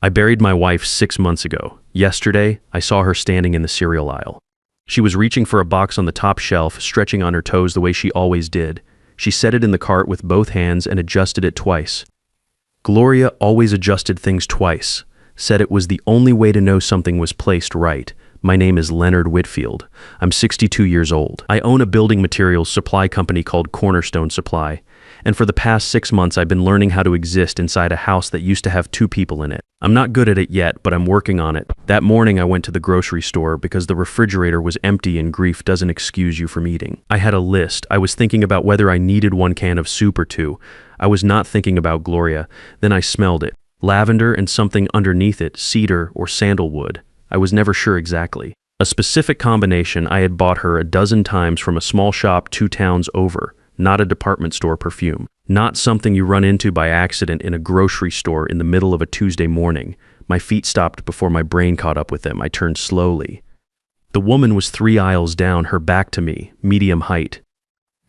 I buried my wife 6 months ago. Yesterday, I saw her standing in the cereal aisle. She was reaching for a box on the top shelf, stretching on her toes the way she always did. She set it in the cart with both hands and adjusted it twice. Gloria always adjusted things twice, said it was the only way to know something was placed right. My name is Leonard Whitfield. I'm 62 years old. I own a building materials supply company called Cornerstone Supply, and for the past 6 months I've been learning how to exist inside a house that used to have 2 people in it. I'm not good at it yet, but I'm working on it. That morning I went to the grocery store because the refrigerator was empty and grief doesn't excuse you from eating. I had a list. I was thinking about whether I needed 1 can of soup or 2. I was not thinking about Gloria. Then I smelled it. Lavender and something underneath it, cedar or sandalwood. I was never sure exactly. A specific combination I had bought her a dozen times from a small shop 2 towns over. Not a department store perfume. Not something you run into by accident in a grocery store in the middle of a Tuesday morning. My feet stopped before my brain caught up with them. I turned slowly. The woman was 3 aisles down, her back to me, medium height.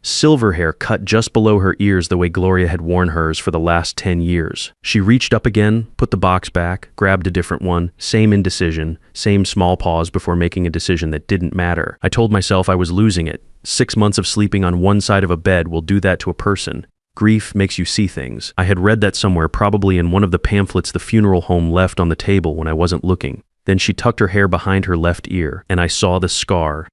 Silver hair cut just below her ears the way Gloria had worn hers for the last 10 years. She reached up again, put the box back, grabbed a different one, same indecision, same small pause before making a decision that didn't matter. I told myself I was losing it. 6 months of sleeping on one side of a bed will do that to a person. Grief makes you see things. I had read that somewhere, probably in one of the pamphlets the funeral home left on the table when I wasn't looking. Then she tucked her hair behind her left ear, and I saw the scar.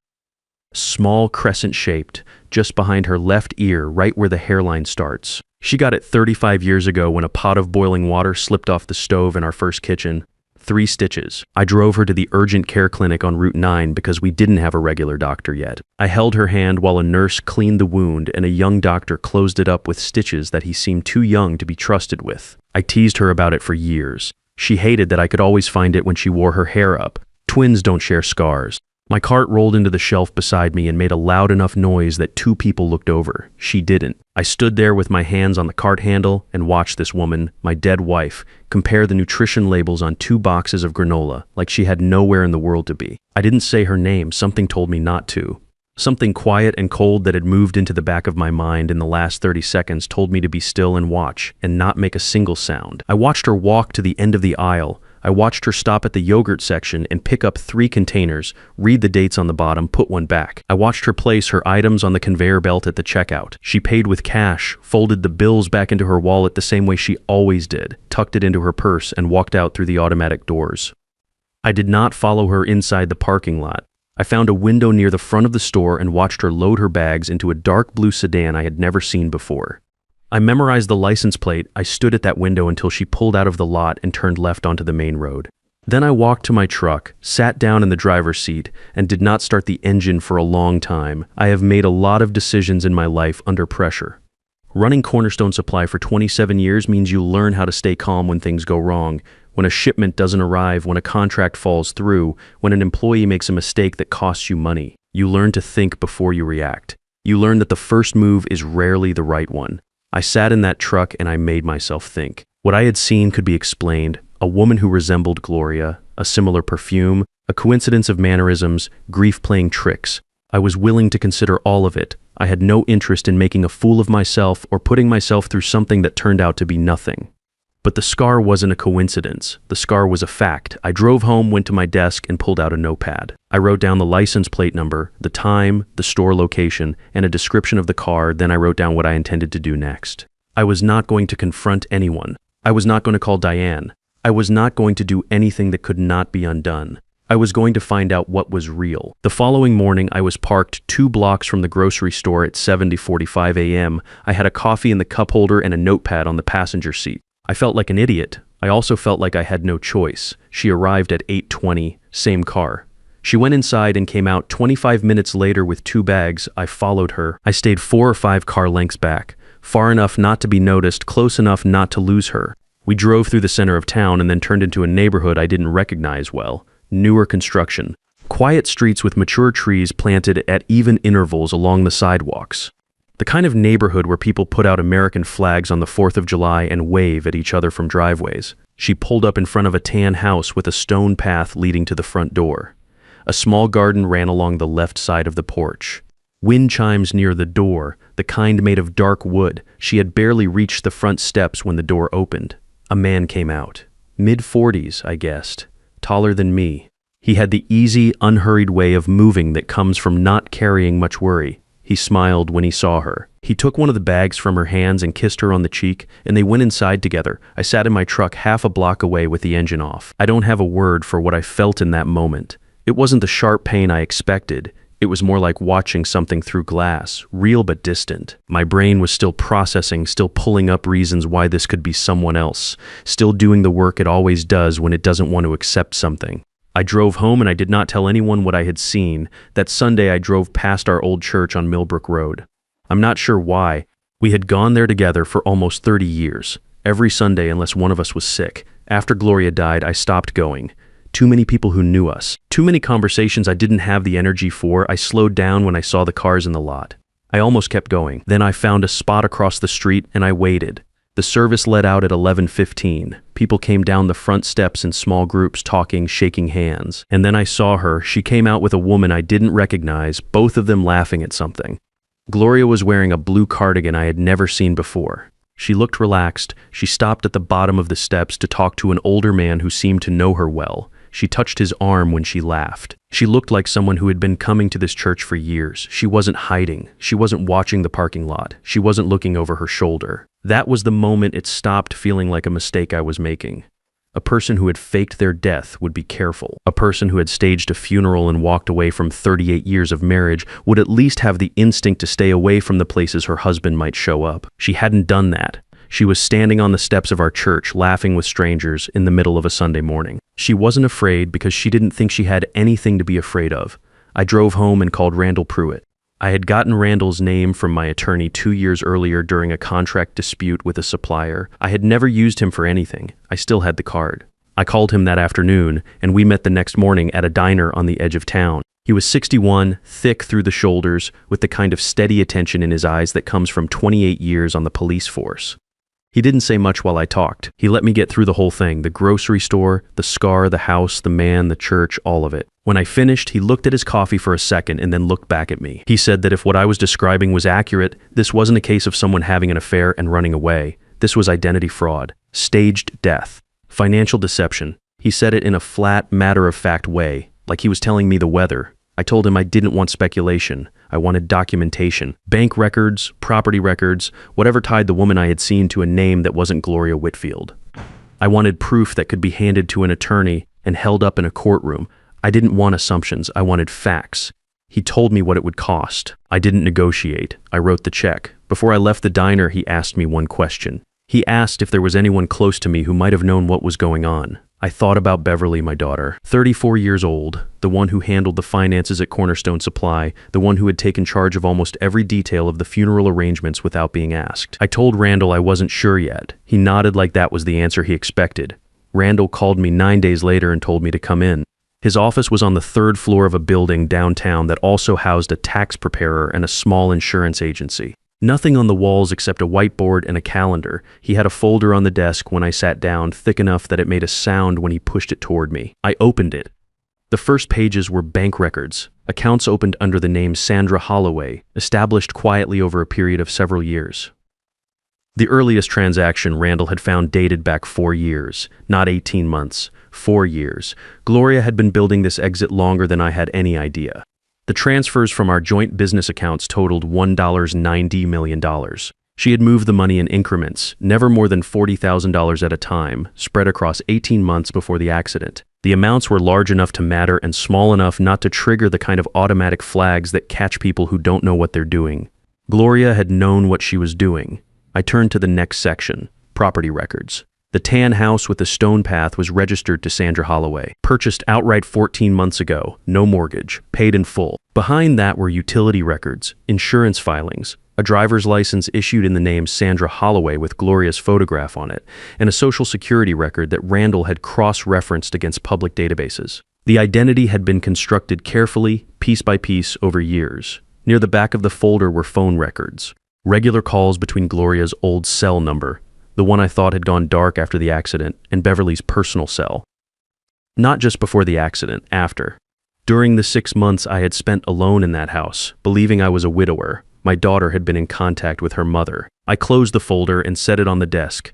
Small, crescent-shaped, just behind her left ear, right where the hairline starts. She got it 35 years ago when a pot of boiling water slipped off the stove in our first kitchen. 3 stitches. I drove her to the urgent care clinic on Route 9 because we didn't have a regular doctor yet. I held her hand while a nurse cleaned the wound and a young doctor closed it up with stitches that he seemed too young to be trusted with. I teased her about it for years. She hated that I could always find it when she wore her hair up. Twins don't share scars. My cart rolled into the shelf beside me and made a loud enough noise that 2 people looked over. She didn't. I stood there with my hands on the cart handle and watched this woman, my dead wife, compare the nutrition labels on 2 boxes of granola like she had nowhere in the world to be. I didn't say her name. Something told me not to. Something quiet and cold that had moved into the back of my mind in the last 30 seconds told me to be still and watch, and not make a single sound. I watched her walk to the end of the aisle. I watched her stop at the yogurt section and pick up 3 containers, read the dates on the bottom, put one back. I watched her place her items on the conveyor belt at the checkout. She paid with cash, folded the bills back into her wallet the same way she always did, tucked it into her purse, and walked out through the automatic doors. I did not follow her inside the parking lot. I found a window near the front of the store and watched her load her bags into a dark blue sedan I had never seen before. I memorized the license plate. I stood at that window until she pulled out of the lot and turned left onto the main road. Then I walked to my truck, sat down in the driver's seat, and did not start the engine for a long time. I have made a lot of decisions in my life under pressure. Running Cornerstone Supply for 27 years means you learn how to stay calm when things go wrong, when a shipment doesn't arrive, when a contract falls through, when an employee makes a mistake that costs you money. You learn to think before you react. You learn that the first move is rarely the right one. I sat in that truck and I made myself think. What I had seen could be explained. A woman who resembled Gloria, a similar perfume, a coincidence of mannerisms, grief playing tricks. I was willing to consider all of it. I had no interest in making a fool of myself or putting myself through something that turned out to be nothing. But the scar wasn't a coincidence. The scar was a fact. I drove home, went to my desk, and pulled out a notepad. I wrote down the license plate number, the time, the store location, and a description of the car. Then I wrote down what I intended to do next. I was not going to confront anyone. I was not going to call Diane. I was not going to do anything that could not be undone. I was going to find out what was real. The following morning, I was parked 2 blocks from the grocery store at 7:45 a.m. I had a coffee in the cup holder and a notepad on the passenger seat. I felt like an idiot. I also felt like I had no choice. She arrived at 8:20, same car. She went inside and came out 25 minutes later with 2 bags. I followed her. I stayed 4 or 5 car lengths back, far enough not to be noticed, close enough not to lose her. We drove through the center of town and then turned into a neighborhood I didn't recognize well. Newer construction. Quiet streets with mature trees planted at even intervals along the sidewalks. The kind of neighborhood where people put out American flags on the 4th of July and wave at each other from driveways. She pulled up in front of a tan house with a stone path leading to the front door. A small garden ran along the left side of the porch. Wind chimes near the door, the kind made of dark wood. She had barely reached the front steps when the door opened. A man came out. Mid-40s, I guessed. Taller than me. He had the easy, unhurried way of moving that comes from not carrying much worry. He smiled when he saw her. He took one of the bags from her hands and kissed her on the cheek, and they went inside together. I sat in my truck half a block away with the engine off. I don't have a word for what I felt in that moment. It wasn't the sharp pain I expected. It was more like watching something through glass, real but distant. My brain was still processing, still pulling up reasons why this could be someone else, still doing the work it always does when it doesn't want to accept something. I drove home and I did not tell anyone what I had seen. That Sunday I drove past our old church on Millbrook Road. I'm not sure why. We had gone there together for almost 30 years. Every Sunday unless one of us was sick. After Gloria died, I stopped going. Too many people who knew us. Too many conversations I didn't have the energy for. I slowed down when I saw the cars in the lot. I almost kept going. Then I found a spot across the street and I waited. The service let out at 11:15. People came down the front steps in small groups talking, shaking hands. And then I saw her. She came out with a woman I didn't recognize, both of them laughing at something. Gloria was wearing a blue cardigan I had never seen before. She looked relaxed. She stopped at the bottom of the steps to talk to an older man who seemed to know her well. She touched his arm when she laughed. She looked like someone who had been coming to this church for years. She wasn't hiding. She wasn't watching the parking lot. She wasn't looking over her shoulder. That was the moment it stopped feeling like a mistake I was making. A person who had faked their death would be careful. A person who had staged a funeral and walked away from 38 years of marriage would at least have the instinct to stay away from the places her husband might show up. She hadn't done that. She was standing on the steps of our church, laughing with strangers in the middle of a Sunday morning. She wasn't afraid because she didn't think she had anything to be afraid of. I drove home and called Randall Pruitt. I had gotten Randall's name from my attorney 2 years earlier during a contract dispute with a supplier. I had never used him for anything. I still had the card. I called him that afternoon, and we met the next morning at a diner on the edge of town. He was 61, thick through the shoulders, with the kind of steady attention in his eyes that comes from 28 years on the police force. He didn't say much while I talked. He let me get through the whole thing, the grocery store, the scar, the house, the man, the church, all of it. When I finished, he looked at his coffee for a second and then looked back at me. He said that if what I was describing was accurate, this wasn't a case of someone having an affair and running away. This was identity fraud, staged death, financial deception. He said it in a flat, matter-of-fact way, like he was telling me the weather. I told him I didn't want speculation. I wanted documentation. Bank records, property records, whatever tied the woman I had seen to a name that wasn't Gloria Whitfield. I wanted proof that could be handed to an attorney and held up in a courtroom. I didn't want assumptions. I wanted facts. He told me what it would cost. I didn't negotiate. I wrote the check. Before I left the diner, he asked me one question. He asked if there was anyone close to me who might have known what was going on. I thought about Beverly, my daughter, 34 years old, the one who handled the finances at Cornerstone Supply, the one who had taken charge of almost every detail of the funeral arrangements without being asked. I told Randall I wasn't sure yet. He nodded like that was the answer he expected. Randall called me 9 days later and told me to come in. His office was on the 3rd floor of a building downtown that also housed a tax preparer and a small insurance agency. Nothing on the walls except a whiteboard and a calendar. He had a folder on the desk when I sat down, thick enough that it made a sound when he pushed it toward me. I opened it. The first pages were bank records, accounts opened under the name Sandra Holloway, established quietly over a period of several years. The earliest transaction Randall had found dated back 4 years, not 18 months, 4 years. Gloria had been building this exit longer than I had any idea. The transfers from our joint business accounts totaled $1.90 million. She had moved the money in increments, never more than $40,000 at a time, spread across 18 months before the accident. The amounts were large enough to matter and small enough not to trigger the kind of automatic flags that catch people who don't know what they're doing. Gloria had known what she was doing. I turned to the next section, property records. The tan house with the stone path was registered to Sandra Holloway, purchased outright 14 months ago, no mortgage, paid in full. Behind that were utility records, insurance filings, a driver's license issued in the name Sandra Holloway with Gloria's photograph on it, and a social security record that Randall had cross-referenced against public databases. The identity had been constructed carefully, piece by piece, over years. Near the back of the folder were phone records, regular calls between Gloria's old cell number, the one I thought had gone dark after the accident, and Beverly's personal cell. Not just before the accident, after. During the 6 months I had spent alone in that house, believing I was a widower, my daughter had been in contact with her mother. I closed the folder and set it on the desk.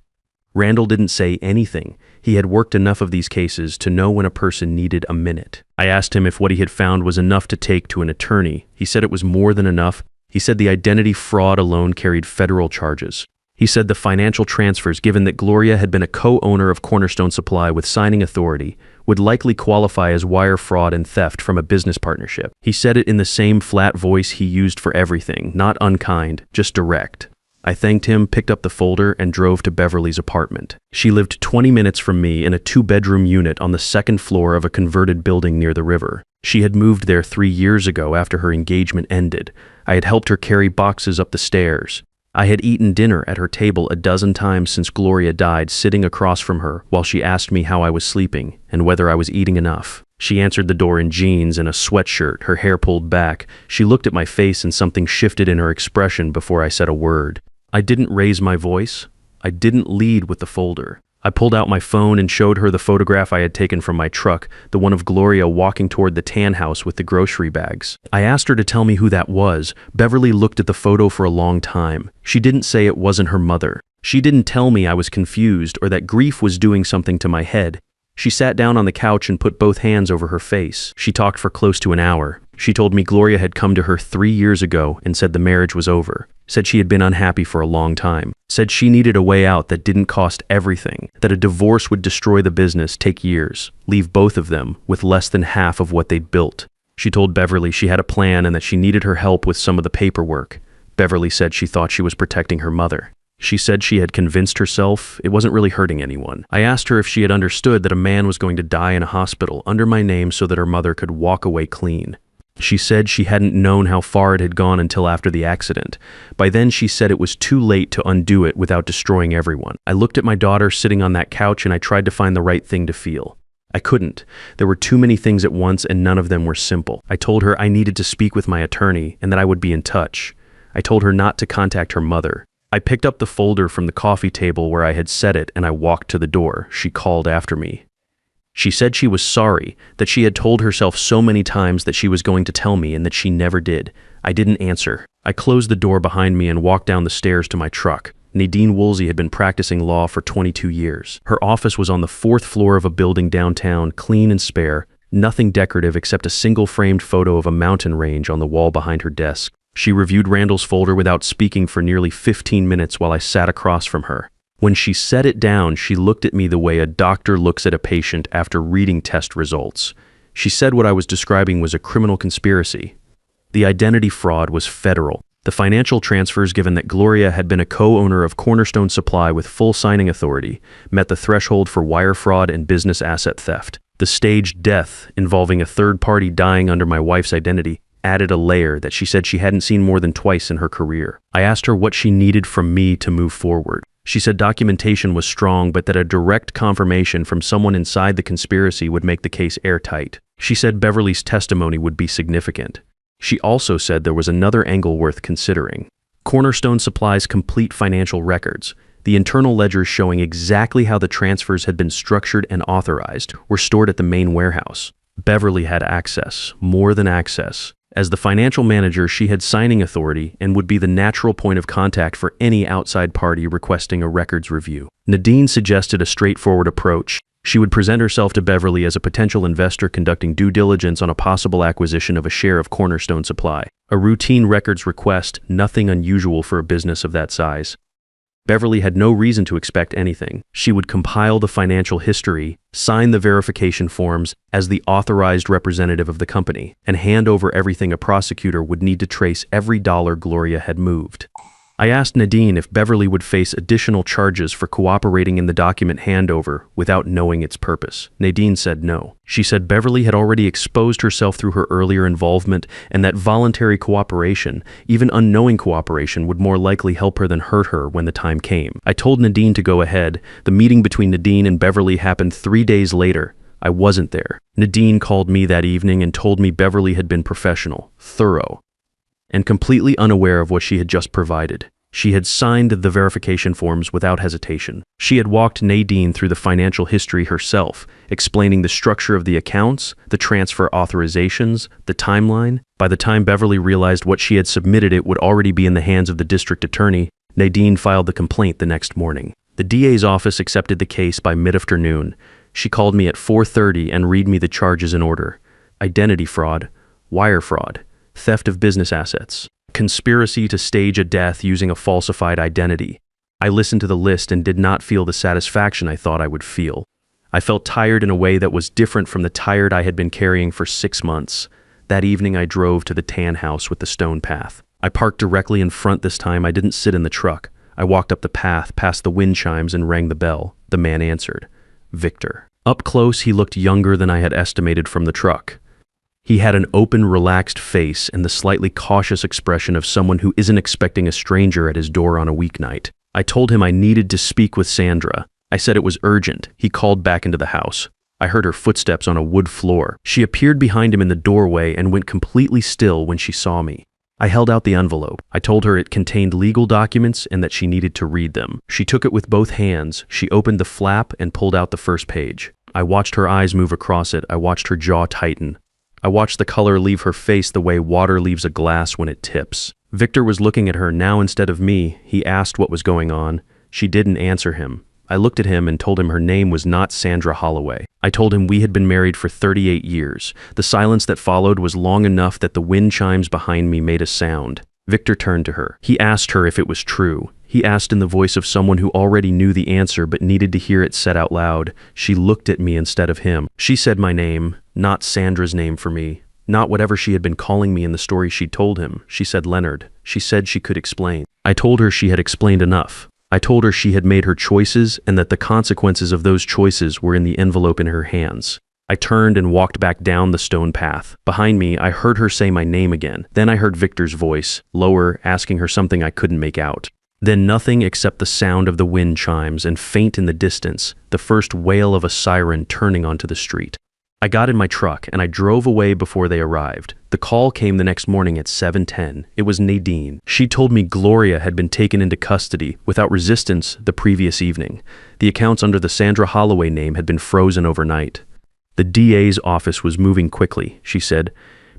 Randall didn't say anything. He had worked enough of these cases to know when a person needed a minute. I asked him if what he had found was enough to take to an attorney. He said it was more than enough. He said the identity fraud alone carried federal charges. He said the financial transfers, given that Gloria had been a co-owner of Cornerstone Supply with signing authority, would likely qualify as wire fraud and theft from a business partnership. He said it in the same flat voice he used for everything, not unkind, just direct. I thanked him, picked up the folder, and drove to Beverly's apartment. She lived 20 minutes from me in a 2-bedroom unit on the 2nd floor of a converted building near the river. She had moved there 3 years ago after her engagement ended. I had helped her carry boxes up the stairs. I had eaten dinner at her table a dozen times since Gloria died, sitting across from her while she asked me how I was sleeping and whether I was eating enough. She answered the door in jeans and a sweatshirt, her hair pulled back. She looked at my face and something shifted in her expression before I said a word. I didn't raise my voice. I didn't lead with the folder. I pulled out my phone and showed her the photograph I had taken from my truck, the one of Gloria walking toward the tan house with the grocery bags. I asked her to tell me who that was. Beverly looked at the photo for a long time. She didn't say it wasn't her mother. She didn't tell me I was confused or that grief was doing something to my head. She sat down on the couch and put both hands over her face. She talked for close to an hour. She told me Gloria had come to her 3 years ago and said the marriage was over. Said she had been unhappy for a long time. Said she needed a way out that didn't cost everything. That a divorce would destroy the business, take years, leave both of them with less than half of what they'd built. She told Beverly she had a plan and that she needed her help with some of the paperwork. Beverly said she thought she was protecting her mother. She said she had convinced herself it wasn't really hurting anyone. I asked her if she had understood that a man was going to die in a hospital under my name so that her mother could walk away clean. She said she hadn't known how far it had gone until after the accident. By then, she said it was too late to undo it without destroying everyone. I looked at my daughter sitting on that couch and I tried to find the right thing to feel. I couldn't. There were too many things at once and none of them were simple. I told her I needed to speak with my attorney and that I would be in touch. I told her not to contact her mother. I picked up the folder from the coffee table where I had set it and I walked to the door. She called after me. She said she was sorry, that she had told herself so many times that she was going to tell me and that she never did. I didn't answer. I closed the door behind me and walked down the stairs to my truck. Nadine Woolsey had been practicing law for 22 years. Her office was on the 4th floor of a building downtown, clean and spare, nothing decorative except a single framed photo of a mountain range on the wall behind her desk. She reviewed Randall's folder without speaking for nearly 15 minutes while I sat across from her. When she set it down, she looked at me the way a doctor looks at a patient after reading test results. She said what I was describing was a criminal conspiracy. The identity fraud was federal. The financial transfers, given that Gloria had been a co-owner of Cornerstone Supply with full signing authority, met the threshold for wire fraud and business asset theft. The staged death, involving a third party dying under my wife's identity, added a layer that she said she hadn't seen more than twice in her career. I asked her what she needed from me to move forward. She said documentation was strong, but that a direct confirmation from someone inside the conspiracy would make the case airtight. She said Beverly's testimony would be significant. She also said there was another angle worth considering. Cornerstone Supply's complete financial records, the internal ledgers showing exactly how the transfers had been structured and authorized, were stored at the main warehouse. Beverly had access, more than access. As the financial manager, she had signing authority and would be the natural point of contact for any outside party requesting a records review. Nadine suggested a straightforward approach. She would present herself to Beverly as a potential investor conducting due diligence on a possible acquisition of a share of Cornerstone Supply. A routine records request, nothing unusual for a business of that size. Beverly had no reason to expect anything. She would compile the financial history, sign the verification forms as the authorized representative of the company, and hand over everything a prosecutor would need to trace every dollar Gloria had moved. I asked Nadine if Beverly would face additional charges for cooperating in the document handover without knowing its purpose. Nadine said no. She said Beverly had already exposed herself through her earlier involvement and that voluntary cooperation, even unknowing cooperation, would more likely help her than hurt her when the time came. I told Nadine to go ahead. The meeting between Nadine and Beverly happened 3 days later. I wasn't there. Nadine called me that evening and told me Beverly had been professional, thorough, and completely unaware of what she had just provided. She had signed the verification forms without hesitation. She had walked Nadine through the financial history herself, explaining the structure of the accounts, the transfer authorizations, the timeline. By the time Beverly realized what she had submitted, it would already be in the hands of the district attorney. Nadine filed the complaint the next morning. The DA's office accepted the case by mid-afternoon. She called me at 4:30 and read me the charges in order: identity fraud, wire fraud, theft of business assets, conspiracy to stage a death using a falsified identity. I listened to the list and did not feel the satisfaction I thought I would feel. I felt tired in a way that was different from the tired I had been carrying for 6 months. That evening I drove to the tan house with the stone path. I parked directly in front this time. I didn't sit in the truck. I walked up the path, past the wind chimes, and rang the bell. The man answered. Victor. Up close, he looked younger than I had estimated from the truck. He had an open, relaxed face and the slightly cautious expression of someone who isn't expecting a stranger at his door on a weeknight. I told him I needed to speak with Sandra. I said it was urgent. He called back into the house. I heard her footsteps on a wood floor. She appeared behind him in the doorway and went completely still when she saw me. I held out the envelope. I told her it contained legal documents and that she needed to read them. She took it with both hands. She opened the flap and pulled out the first page. I watched her eyes move across it. I watched her jaw tighten. I watched the color leave her face the way water leaves a glass when it tips. Victor was looking at her now instead of me. He asked what was going on. She didn't answer him. I looked at him and told him her name was not Sandra Holloway. I told him we had been married for 38 years. The silence that followed was long enough that the wind chimes behind me made a sound. Victor turned to her. He asked her if it was true. He asked in the voice of someone who already knew the answer but needed to hear it said out loud. She looked at me instead of him. She said my name, not Sandra's name for me. Not whatever she had been calling me in the story she'd told him. She said Leonard. She said she could explain. I told her she had explained enough. I told her she had made her choices and that the consequences of those choices were in the envelope in her hands. I turned and walked back down the stone path. Behind me, I heard her say my name again. Then I heard Victor's voice, lower, asking her something I couldn't make out. Then nothing except the sound of the wind chimes and faint in the distance, the first wail of a siren turning onto the street. I got in my truck and I drove away before they arrived. The call came the next morning at 7:10. It was Nadine. She told me Gloria had been taken into custody without resistance the previous evening. The accounts under the Sandra Holloway name had been frozen overnight. The DA's office was moving quickly, she said.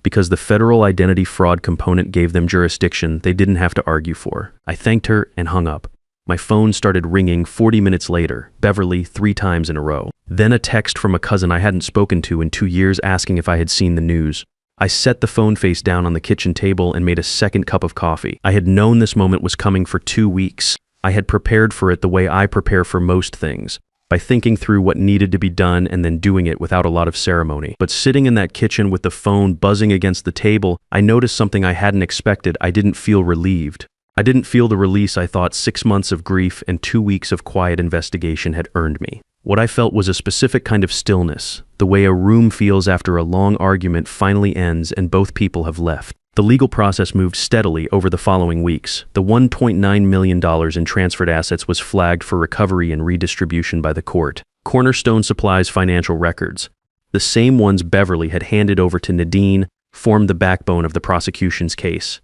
Because the federal identity fraud component gave them jurisdiction they didn't have to argue for. I thanked her and hung up. My phone started ringing 40 minutes later, Beverly 3 times in a row. Then a text from a cousin I hadn't spoken to in 2 years asking if I had seen the news. I set the phone face down on the kitchen table and made a second cup of coffee. I had known this moment was coming for 2 weeks. I had prepared for it the way I prepare for most things, by thinking through what needed to be done and then doing it without a lot of ceremony. But sitting in that kitchen with the phone buzzing against the table, I noticed something I hadn't expected. I didn't feel relieved. I didn't feel the release I thought 6 months of grief and 2 weeks of quiet investigation had earned me. What I felt was a specific kind of stillness, the way a room feels after a long argument finally ends and both people have left. The legal process moved steadily over the following weeks. The $1.9 million in transferred assets was flagged for recovery and redistribution by the court. Cornerstone Supply's financial records, the same ones Beverly had handed over to Nadine, formed the backbone of the prosecution's case.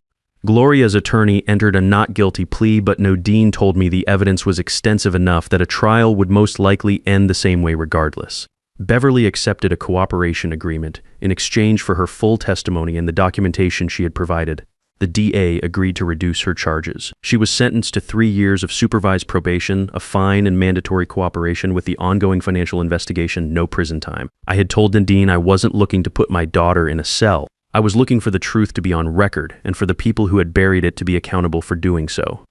Gloria's attorney entered a not guilty plea, but Nadine told me the evidence was extensive enough that a trial would most likely end the same way regardless. Beverly accepted a cooperation agreement in exchange for her full testimony and the documentation she had provided. The DA agreed to reduce her charges. She was sentenced to 3 years of supervised probation, a fine, and mandatory cooperation with the ongoing financial investigation, no prison time. I had told Nadine I wasn't looking to put my daughter in a cell. I was looking for the truth to be on record and for the people who had buried it to be accountable for doing so.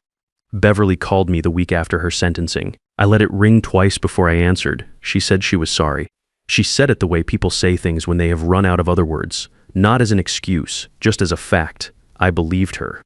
Beverly called me the week after her sentencing. I let it ring twice before I answered. She said she was sorry. She said it the way people say things when they have run out of other words, not as an excuse, just as a fact. I believed her.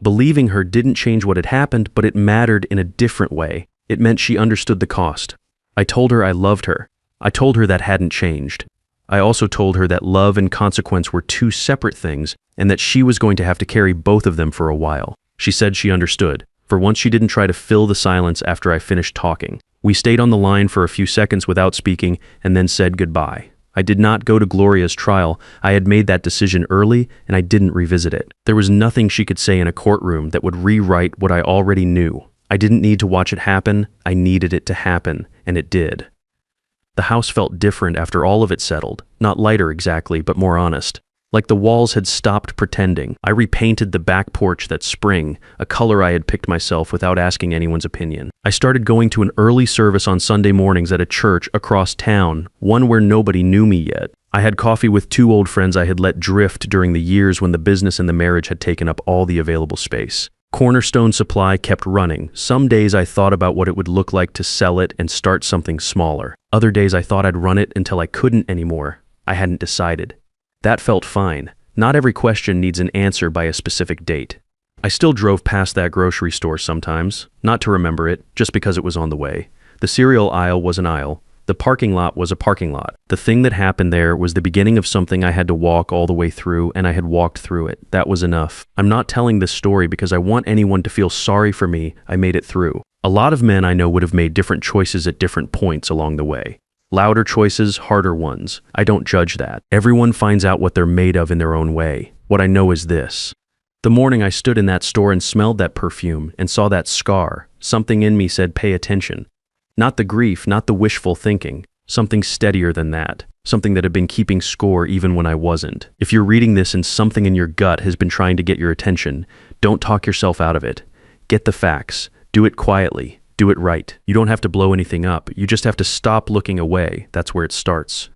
Believing her didn't change what had happened, but it mattered in a different way. It meant she understood the cost. I told her I loved her. I told her that hadn't changed. I also told her that love and consequence were 2 separate things and that she was going to have to carry both of them for a while. She said she understood. For once she didn't try to fill the silence after I finished talking. We stayed on the line for a few seconds without speaking and then said goodbye. I did not go to Gloria's trial. I had made that decision early and I didn't revisit it. There was nothing she could say in a courtroom that would rewrite what I already knew. I didn't need to watch it happen. I needed it to happen, and it did. The house felt different after all of it settled. Not lighter exactly, but more honest. Like the walls had stopped pretending. I repainted the back porch that spring, a color I had picked myself without asking anyone's opinion. I started going to an early service on Sunday mornings at a church across town, one where nobody knew me yet. I had coffee with 2 old friends I had let drift during the years when the business and the marriage had taken up all the available space. Cornerstone Supply kept running. Some days I thought about what it would look like to sell it and start something smaller. Other days I thought I'd run it until I couldn't anymore. I hadn't decided. That felt fine. Not every question needs an answer by a specific date. I still drove past that grocery store sometimes, not to remember it, just because it was on the way. The cereal aisle was an aisle. The parking lot was a parking lot. The thing that happened there was the beginning of something I had to walk all the way through, and I had walked through it. That was enough. I'm not telling this story because I want anyone to feel sorry for me. I made it through. A lot of men I know would have made different choices at different points along the way. Louder choices, harder ones. I don't judge that. Everyone finds out what they're made of in their own way. What I know is this. The morning I stood in that store and smelled that perfume and saw that scar, something in me said, pay attention. Not the grief, not the wishful thinking. Something steadier than that. Something that had been keeping score even when I wasn't. If you're reading this and something in your gut has been trying to get your attention, don't talk yourself out of it. Get the facts. Do it quietly. Do it right. You don't have to blow anything up. You just have to stop looking away. That's where it starts.